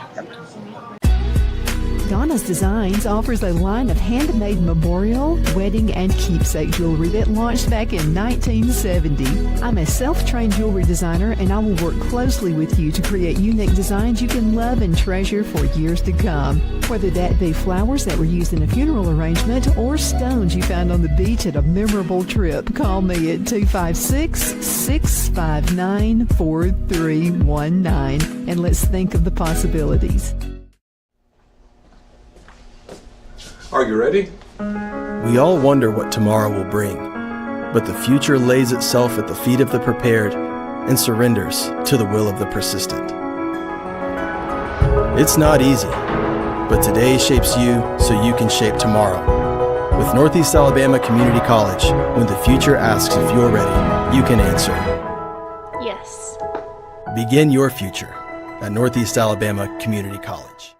Donna's Designs offers a line of handmade memorial, wedding, and keepsake jewelry that launched back in 1970. I'm a self-trained jewelry designer, and I will work closely with you to create unique designs you can love and treasure for years to come. Whether that be flowers that were used in a funeral arrangement or stones you found on the beach at a memorable trip, call me at 256-659-4319, and let's think of the possibilities. Are you ready? We all wonder what tomorrow will bring, but the future lays itself at the feet of the prepared and surrenders to the will of the persistent. It's not easy, but today shapes you so you can shape tomorrow. With Northeast Alabama Community College, when the future asks if you're ready, you can answer. Yes. Begin your future at Northeast Alabama Community College.